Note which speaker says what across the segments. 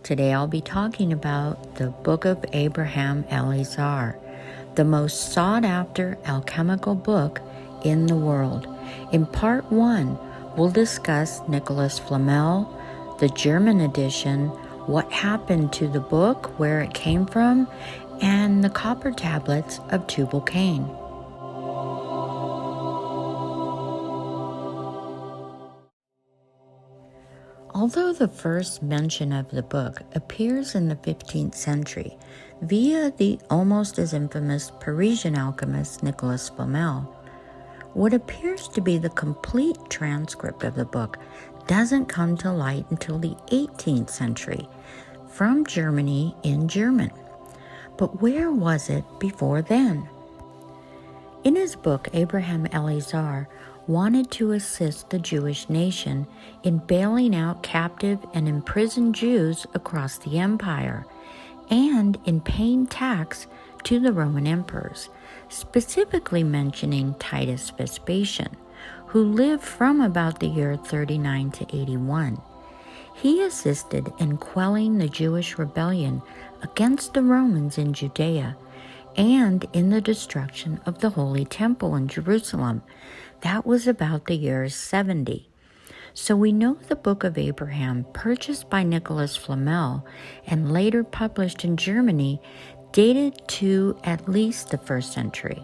Speaker 1: Today I'll be talking about the Book of Abraham Eleazar, the most sought-after alchemical book in the world. In part 1, we'll discuss Nicolas Flamel, the German edition, what happened to the book, where it came from, and the copper tablets of Tubal-Cain. Although the first mention of the book appears in the 15th century via the almost as infamous Parisian alchemist Nicolas Flamel, what appears to be the complete transcript of the book doesn't come to light until the 18th century from Germany in German. But where was it before then? In his book, Abraham Eleazar wanted to assist the Jewish nation in bailing out captive and imprisoned Jews across the empire and in paying tax to the Roman emperors, specifically mentioning Titus Vespasian, who lived from about the year 39 to 81. He assisted in quelling the Jewish rebellion against the Romans in Judea and in the destruction of the Holy Temple in Jerusalem. That was about the year 70. So we know the Book of Abraham, purchased by Nicolas Flamel and later published in Germany, dated to at least the 1st century.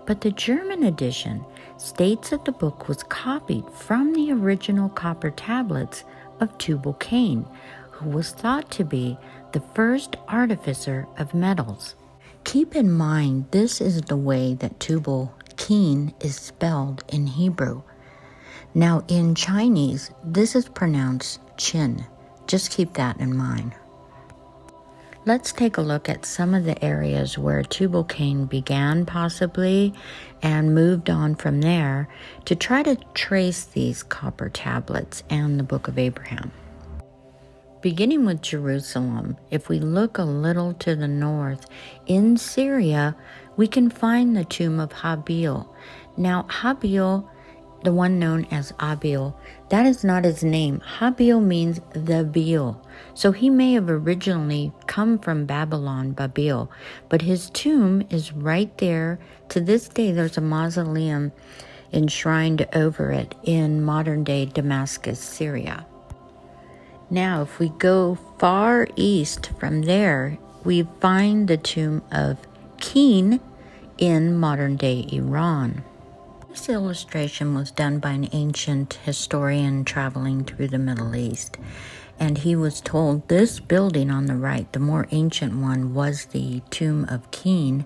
Speaker 1: But the German edition states that the book was copied from the original copper tablets of Tubal-Cain, who was thought to be the first artificer of metals. Keep in mind, this is the way that Tubal-Cain is spelled in Hebrew. Now, in Chinese, this is pronounced Chin. Just keep that in mind. Let's take a look at some of the areas where Tubal-Cain began, possibly, and moved on from there to try to trace these copper tablets and the Book of Abraham. Beginning with Jerusalem, if we look a little to the north, in Syria, we can find the tomb of Habil. Now, Habil, the one known as Abil, that is not his name. Habil means the Bil. So he may have originally come from Babylon, Babil, but his tomb is right there. To this day, there's a mausoleum enshrined over it in modern-day Damascus, Syria. Now, if we go far east from there, we find the tomb of Cain in modern-day Iran. This illustration was done by an ancient historian traveling through the Middle East, and he was told this building on the right, the more ancient one, was the tomb of Cain,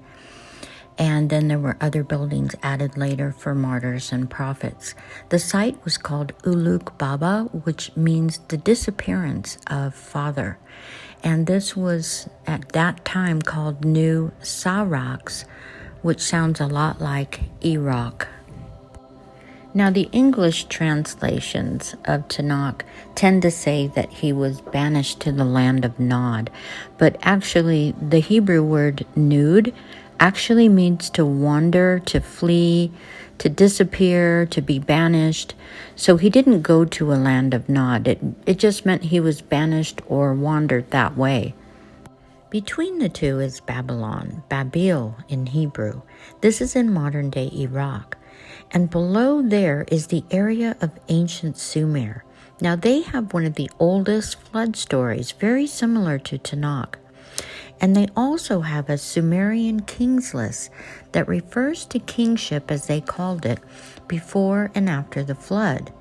Speaker 1: and then there were other buildings added later for martyrs and prophets. The site was called Uluk Baba, which means the disappearance of father, and this was at that time called New Sarax, which sounds a lot like Iraq. Now, the English translations of Tanakh tend to say that he was banished to the land of Nod, but actually the Hebrew word nud actually means to wander, to flee, to disappear, to be banished. So he didn't go to a land of Nod. It just meant he was banished or wandered that way. Between the two is Babylon, Babil in Hebrew. This is in modern-day Iraq. And below there is the area of ancient Sumer. Now, they have one of the oldest flood stories, very similar to Tanakh. And they also have a Sumerian king's list that refers to kingship, as they called it, before and after the flood,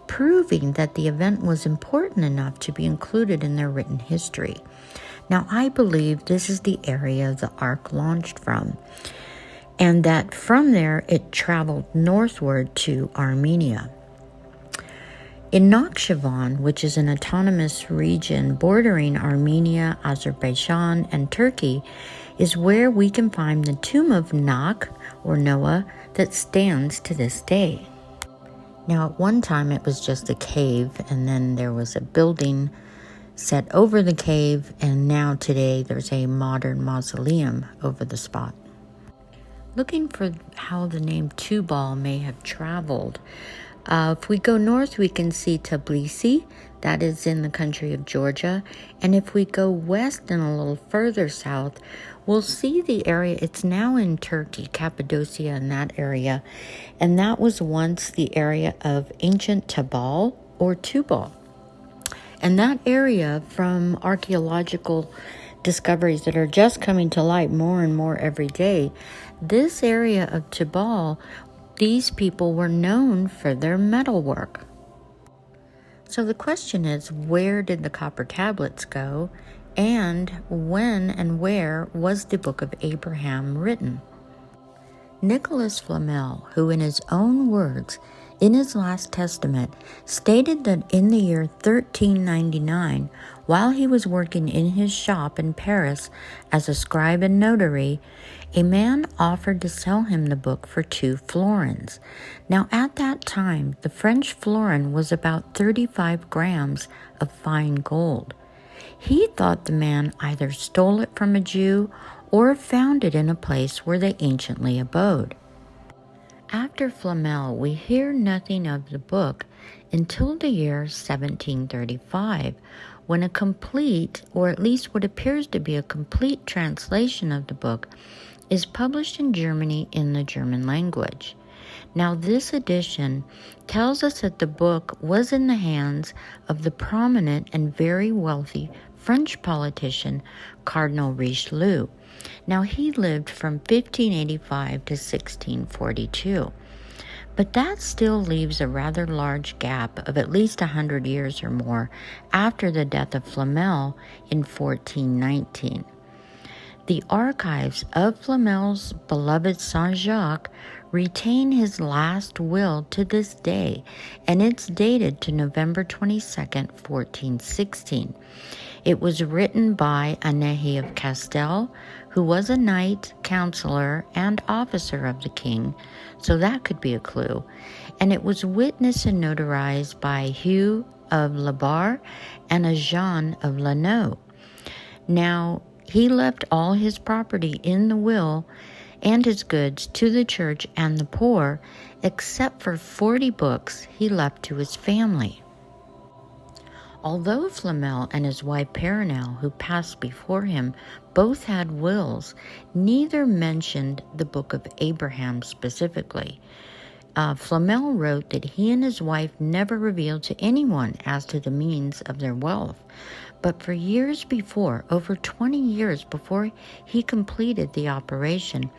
Speaker 1: proving that the event was important enough to be included in their written history. Now, I believe this is the area the ark launched from, and that from there it traveled northward to Armenia. In Nakhchivan, which is an autonomous region bordering Armenia, Azerbaijan, and Turkey, is where we can find the tomb of Nach, or Noah, that stands to this day. Now, at one time it was just a cave, and then there was a building set over the cave, and now today there's a modern mausoleum over the spot. Looking for how the name Tubal may have traveled, If we go north, we can see Tbilisi, that is in the country of Georgia. And if we go west and a little further south, we'll see the area. It's now in Turkey, Cappadocia, in that area. And that was once the area of ancient Tabal or Tubal. And that area, from archaeological discoveries that are just coming to light more and more every day, this area of Tubal, these people were known for their metalwork. So the question is, where did the copper tablets go? And when and where was the Book of Abraham written? Nicolas Flamel, who in his own words, in his last testament, stated that in the year 1399, while he was working in his shop in Paris as a scribe and notary, a man offered to sell him the book for 2 florins. Now, at that time, the French florin was about 35 grams of fine gold. He thought the man either stole it from a Jew or found it in a place where they anciently abode. After Flamel, we hear nothing of the book until the year 1735, when a complete, or at least what appears to be a complete translation of the book, is published in Germany in the German language. Now, this edition tells us that the book was in the hands of the prominent and very wealthy French politician Cardinal Richelieu. Now, he lived from 1585 to 1642. But that still leaves a rather large gap of at least 100 years or more after the death of Flamel in 1419. The archives of Flamel's beloved Saint-Jacques retain his last will to this day, and it's dated to November 22nd, 1416. It was written by Anehi of Castel, who was a knight, counselor, and officer of the king, so that could be a clue. And it was witnessed and notarized by Hugh of Labar and a Jean of Lanneau. Now, he left all his property in the will and his goods to the church and the poor, except for 40 books he left to his family. Although Flamel and his wife Perenelle, who passed before him, both had wills, neither mentioned the Book of Abraham specifically. Flamel wrote that he and his wife never revealed to anyone as to the means of their wealth. But for years before, over 20 years before he completed the operation,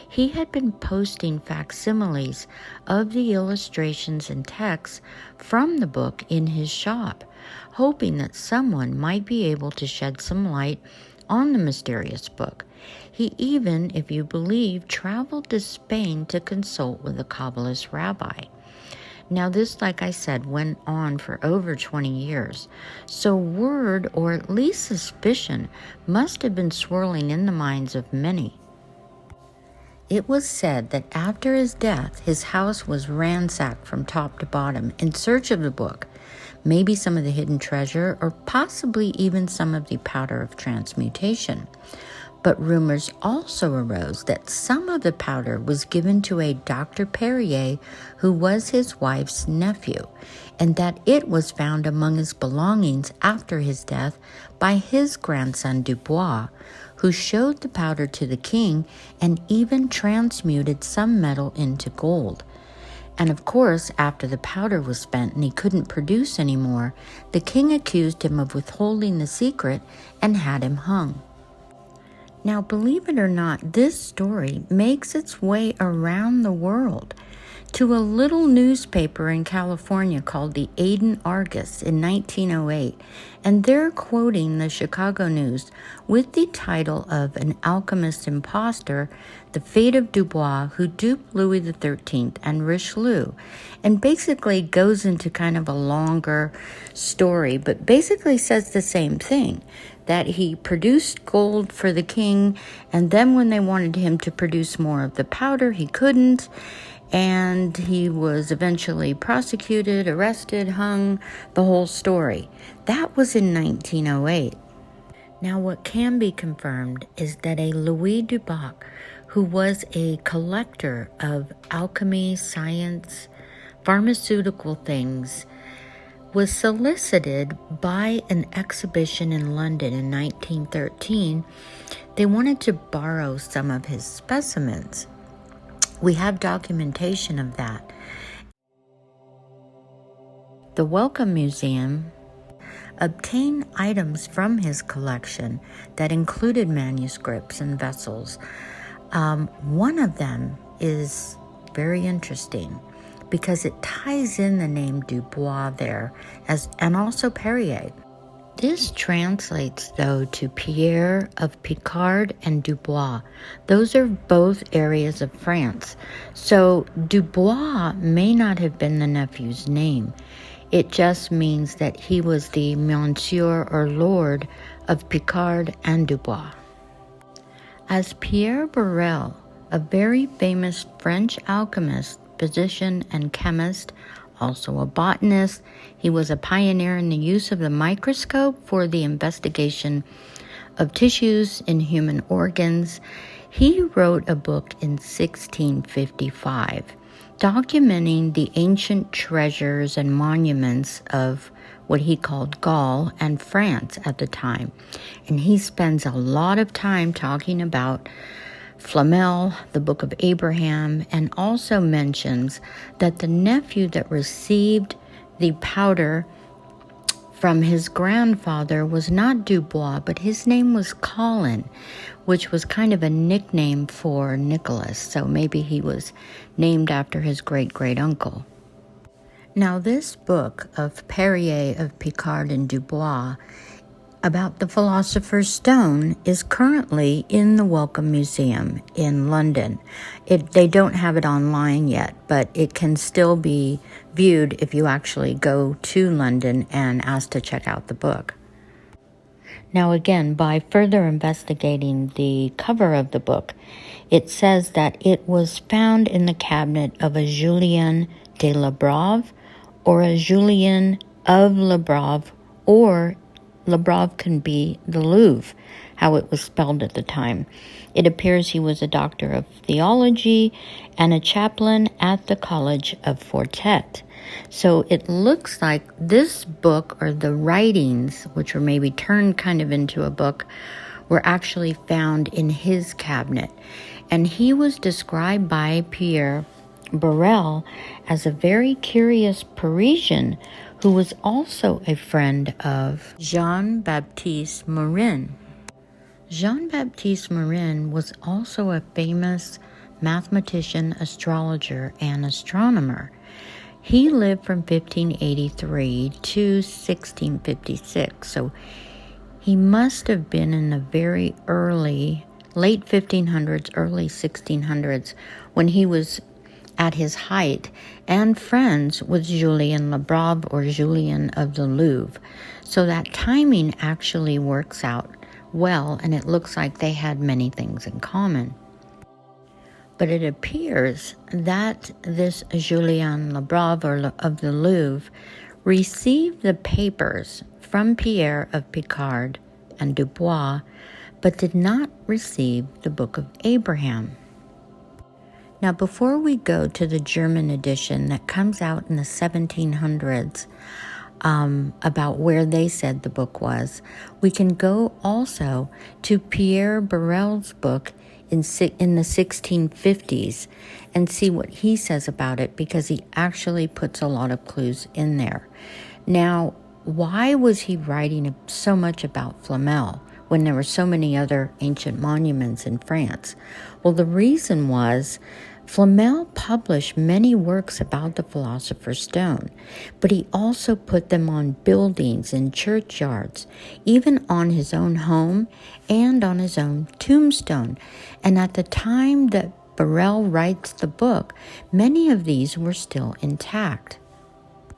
Speaker 1: he had been posting facsimiles of the illustrations and texts from the book in his shop, hoping that someone might be able to shed some light on the mysterious book. He even, if you believe, traveled to Spain to consult with a Kabbalist rabbi. Now this, like I said, went on for over 20 years, so word, or at least suspicion, must have been swirling in the minds of many. It was said that after his death, his house was ransacked from top to bottom in search of the book, maybe some of the hidden treasure, or possibly even some of the powder of transmutation. But rumors also arose that some of the powder was given to a Dr. Perrier, who was his wife's nephew, and that it was found among his belongings after his death by his grandson Dubois, who showed the powder to the king and even transmuted some metal into gold. And of course, after the powder was spent and he couldn't produce any more, the king accused him of withholding the secret and had him hung. Now, believe it or not, this story makes its way around the world to a little newspaper in California called the Aden Argus in 1908, and they're quoting the Chicago News with the title of An Alchemist Impostor, The Fate of Dubois, Who Duped Louis XIII and Richelieu, and basically goes into kind of a longer story, but basically says the same thing, that he produced gold for the king, and then when they wanted him to produce more of the powder, he couldn't, and he was eventually prosecuted, arrested, hung, the whole story. That was in 1908. Now, what can be confirmed is that a Louis Dubois, who was a collector of alchemy, science, pharmaceutical things, was solicited by an exhibition in London in 1913. They wanted to borrow some of his specimens. We have documentation of that. The Wellcome Museum obtained items from his collection that included manuscripts and vessels. One of them is very interesting because it ties in the name Dubois there, and also Perrier. This translates, though, to Pierre of Picard and Dubois. Those are both areas of France. So Dubois may not have been the nephew's name. It just means that he was the Monsieur or Lord of Picard and Dubois. As Pierre Borel, a very famous French alchemist, physician, and chemist, also a botanist, he was a pioneer in the use of the microscope for the investigation of tissues in human organs. He wrote a book in 1655 documenting the ancient treasures and monuments of what he called Gaul and France at the time. And he spends a lot of time talking about Flamel, the Book of Abraham, and also mentions that the nephew that received the powder from his grandfather was not Dubois, but his name was Colin, which was kind of a nickname for Nicolas. So maybe he was named after his great-great-uncle. Now, this book of Perrier of Picard and Dubois about the Philosopher's Stone is currently in the Wellcome Museum in London. They don't have it online yet, but it can still be viewed if you actually go to London and ask to check out the book. Now again, by further investigating the cover of the book, it says that it was found in the cabinet of a Julien de Labrave or a Julien of Labrave, or Labrave can be the Louvre, how it was spelled at the time. It appears he was a doctor of theology and a chaplain at the College of Fortet. So it looks like this book, or the writings, which were maybe turned kind of into a book, were actually found in his cabinet. And he was described by Pierre Borel as a very curious Parisian who was also a friend of Jean-Baptiste Morin. Jean-Baptiste Morin was also a famous mathematician, astrologer, and astronomer. He lived from 1583 to 1656, so he must have been in the very late 1500s, early 1600s, when he was at his height and friends with Julien Labrave or Julien of the Louvre. So that timing actually works out well, and it looks like they had many things in common. But it appears that this Julien Labrave of the Louvre received the papers from Pierre of Picard and Dubois, but did not receive the Book of Abraham. Now, before we go to the German edition that comes out in the 1700s, about where they said the book was, we can go also to Pierre Borel's book in the 1650s and see what he says about it, because he actually puts a lot of clues in there. Now, why was he writing so much about Flamel when there were so many other ancient monuments in France? Well, the reason was Flamel published many works about the Philosopher's Stone, but he also put them on buildings and churchyards, even on his own home and on his own tombstone. And at the time that Borel writes the book, many of these were still intact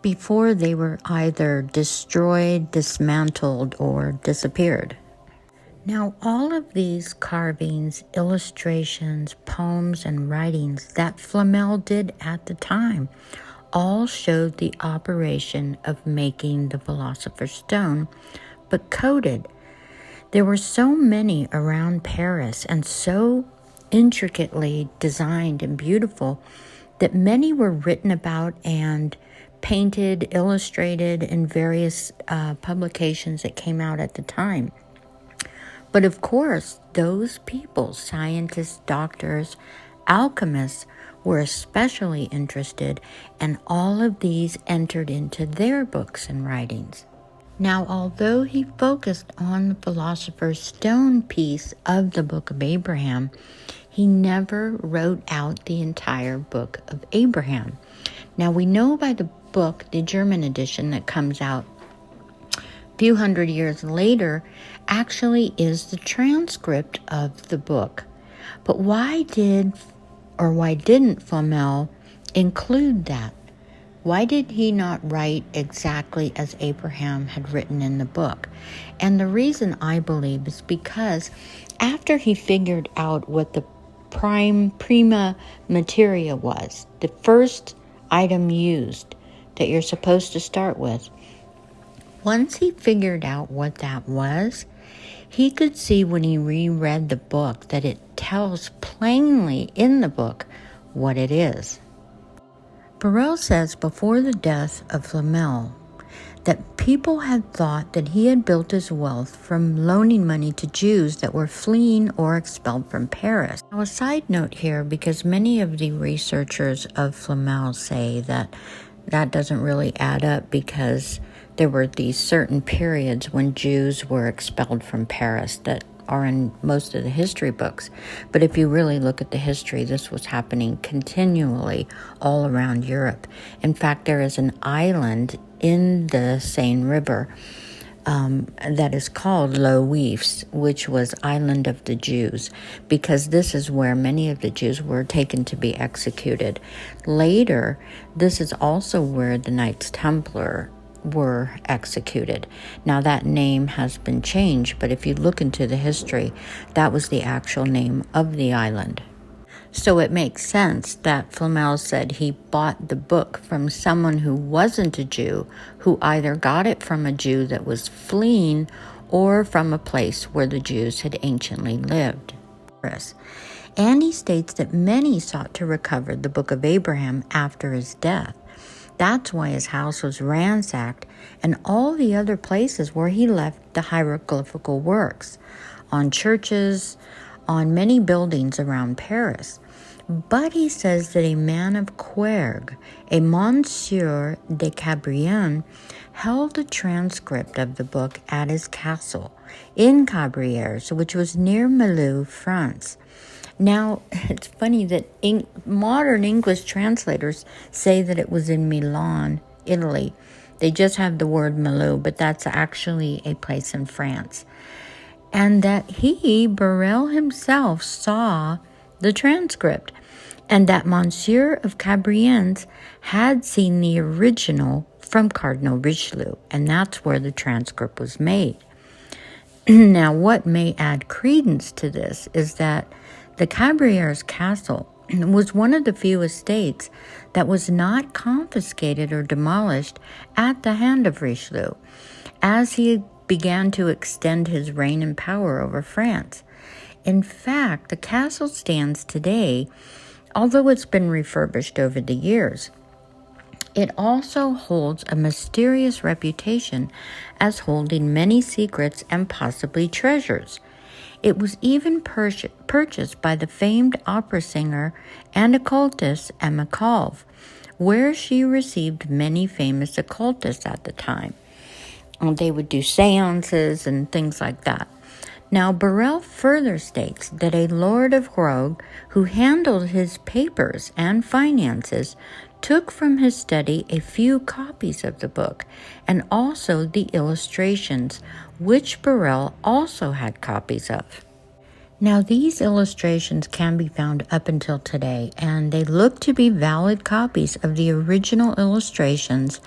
Speaker 1: before they were either destroyed, dismantled, or disappeared. Now, all of these carvings, illustrations, poems, and writings that Flamel did at the time all showed the operation of making the Philosopher's Stone, but coded. There were so many around Paris and so intricately designed and beautiful that many were written about and painted, illustrated in various publications that came out at the time. But of course, those people, scientists, doctors, alchemists, were especially interested, and all of these entered into their books and writings. Now, although he focused on the Philosopher's Stone piece of the Book of Abraham, he never wrote out the entire Book of Abraham. Now, we know by the book, the German edition that comes out a few hundred years later, actually is the transcript of the book. But why didn't Flamel include that? Why did he not write exactly as Abraham had written in the book? And the reason, I believe, is because after he figured out what the prima materia was, the first item used that you're supposed to start with, once he figured out what that was, he could see when he reread the book that it tells plainly in the book what it is. Burrell says before the death of Flamel that people had thought that he had built his wealth from loaning money to Jews that were fleeing or expelled from Paris. Now, a side note here, because many of the researchers of Flamel say that that doesn't really add up, because there were these certain periods when Jews were expelled from Paris that are in most of the history books. But if you really look at the history, this was happening continually all around Europe. In fact, there is an island in the Seine River that is called Loeufs, which was Island of the Jews, because this is where many of the Jews were taken to be executed. Later, this is also where the Knights Templar were executed. Now that name has been changed, but if you look into the history, that was the actual name of the island. So it makes sense that Flamel said he bought the book from someone who wasn't a Jew, who either got it from a Jew that was fleeing or from a place where the Jews had anciently lived. And he states that many sought to recover the Book of Abraham after his death. That's why his house was ransacked and all the other places where he left the hieroglyphical works, on churches, on many buildings around Paris. But he says that a man of Querg, a Monsieur de Cabrion, held a transcript of the book at his castle in Cabrières, which was near Melun, France. Now, it's funny that modern English translators say that it was in Milan, Italy. They just have the word Melun, but that's actually a place in France. And that Burrell himself, saw the transcript, and that Monsieur of Cabriens had seen the original from Cardinal Richelieu, and that's where the transcript was made. Now, what may add credence to this is that the Cabrières castle was one of the few estates that was not confiscated or demolished at the hand of Richelieu, as he began to extend his reign and power over France. In fact, the castle stands today, although it's been refurbished over the years. It also holds a mysterious reputation as holding many secrets and possibly treasures. It was even purchased by the famed opera singer and occultist Emma Colve, where she received many famous occultists at the time. They would do seances and things like that. Now, Burrell further states that a lord of Rogue, who handled his papers and finances, took from his study a few copies of the book and also the illustrations, which Burrell also had copies of. Now, these illustrations can be found up until today, and they look to be valid copies of the original illustrations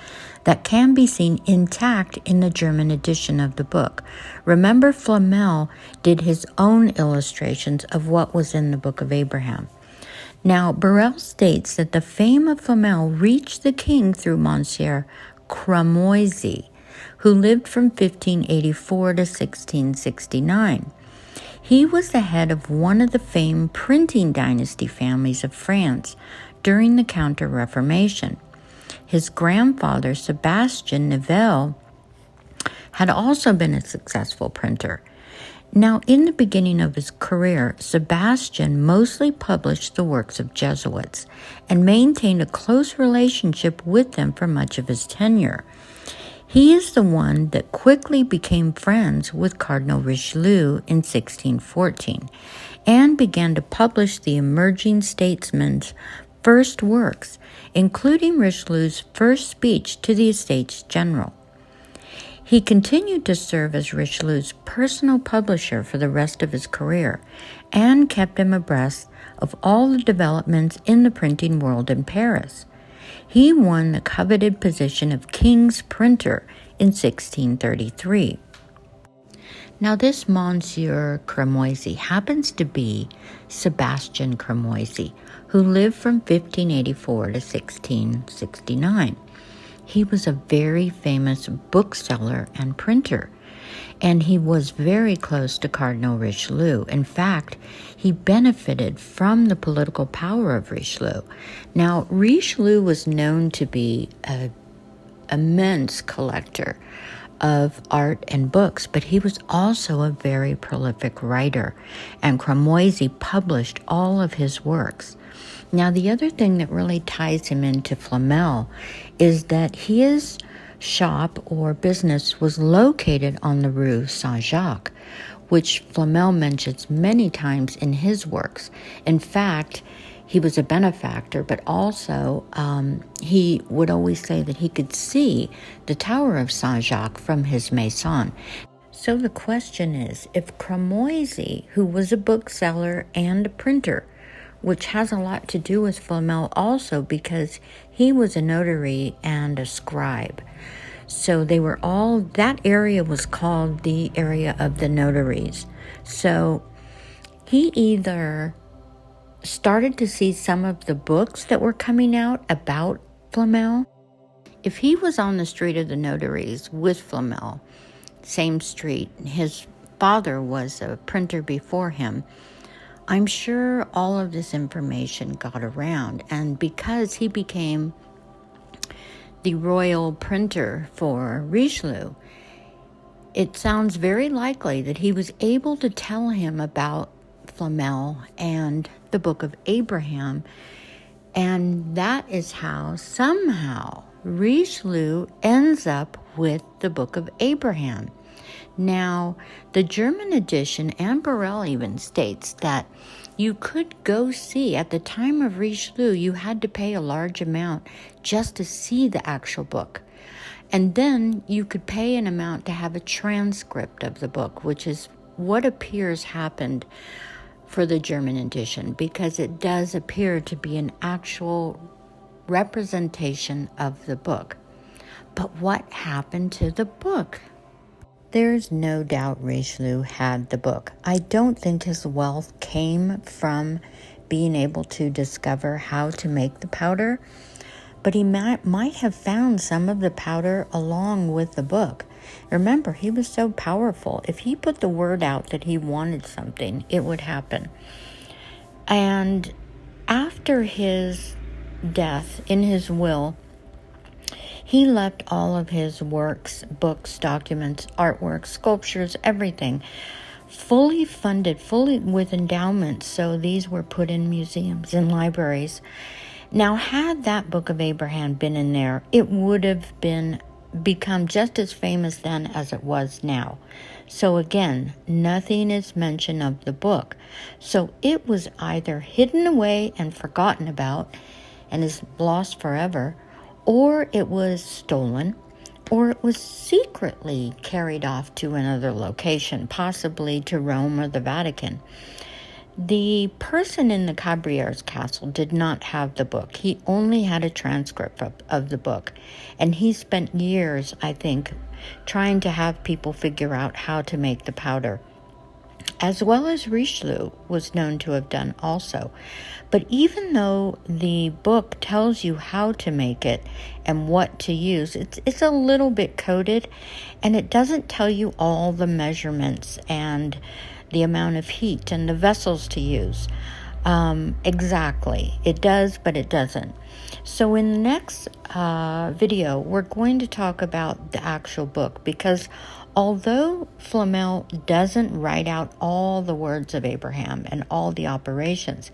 Speaker 1: that can be seen intact in the German edition of the book. Remember, Flamel did his own illustrations of what was in the Book of Abraham. Now, Burrell states that the fame of Flamel reached the king through Monsieur Cramoisy, who lived from 1584 to 1669. He was the head of one of the famed printing dynasty families of France during the Counter-Reformation. His grandfather, Sebastian Nivelle, had also been a successful printer. Now, in the beginning of his career, Sebastian mostly published the works of Jesuits and maintained a close relationship with them for much of his tenure. He is the one that quickly became friends with Cardinal Richelieu in 1614 and began to publish the emerging statesman's first works, including Richelieu's first speech to the Estates General. He continued to serve as Richelieu's personal publisher for the rest of his career and kept him abreast of all the developments in the printing world in Paris. He won the coveted position of King's Printer in 1633. Now, this Monsieur Cramoisy happens to be Sebastian Cramoisy, who lived from 1584 to 1669. He was a very famous bookseller and printer, and he was very close to Cardinal Richelieu. In fact, he benefited from the political power of Richelieu. Now, Richelieu was known to be an immense collector of art and books, but he was also a very prolific writer, and Cramoisy published all of his works. Now, the other thing that really ties him into Flamel is that his shop or business was located on the Rue Saint-Jacques, which Flamel mentions many times in his works. In fact, he was a benefactor, but also he would always say that he could see the Tower of Saint-Jacques from his maison. So the question is, if Cramoisy, who was a bookseller and a printer, which has a lot to do with Flamel also because he was a notary and a scribe. So they were all, that area was called the area of the notaries. So he either started to see some of the books that were coming out about Flamel. If he was on the street of the notaries with Flamel, same street, his father was a printer before him, I'm sure all of this information got around, and because he became the royal printer for Richelieu, it sounds very likely that he was able to tell him about Flamel and the Book of Abraham, and that is how somehow Richelieu ends up with the Book of Abraham. Now, the German edition, and Burrell even states that you could go see, at the time of Richelieu, you had to pay a large amount just to see the actual book. And then you could pay an amount to have a transcript of the book, which is what appears happened for the German edition, because it does appear to be an actual representation of the book. But what happened to the book? There's no doubt Richelieu had the book. I don't think his wealth came from being able to discover how to make the powder, but he might have found some of the powder along with the book. Remember, he was so powerful. If he put the word out that he wanted something, it would happen. And after his death, in his will, he left all of his works, books, documents, artworks, sculptures, everything, fully funded, fully with endowments. So these were put in museums and libraries. Now, had that Book of Abraham been in there, it would have become just as famous then as it was now. So again, nothing is mentioned of the book. So it was either hidden away and forgotten about and is lost forever, or it was stolen, or it was secretly carried off to another location, possibly to Rome or the Vatican. The person in the Cabriere's castle did not have the book. He only had a transcript of the book, and he spent years, I think, trying to have people figure out how to make the powder, as well as Richelieu was known to have done also. But even though the book tells you how to make it and what to use, it's a little bit coded, and it doesn't tell you all the measurements and the amount of heat and the vessels to use. Exactly. It does, but it doesn't. So in the next video, we're going to talk about the actual book, because although Flamel doesn't write out all the words of Abraham and all the operations,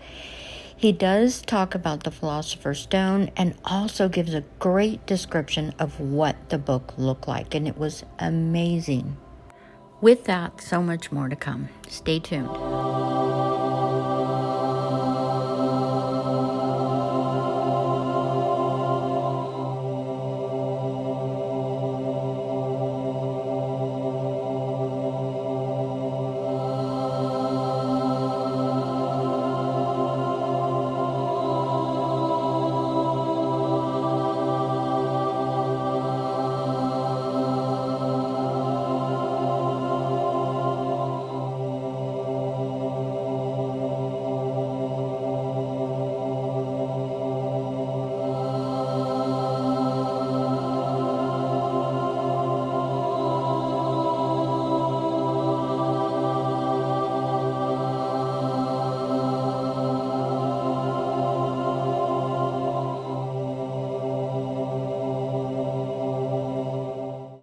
Speaker 1: he does talk about the Philosopher's Stone and also gives a great description of what the book looked like, and it was amazing. With that, so much more to come. Stay tuned.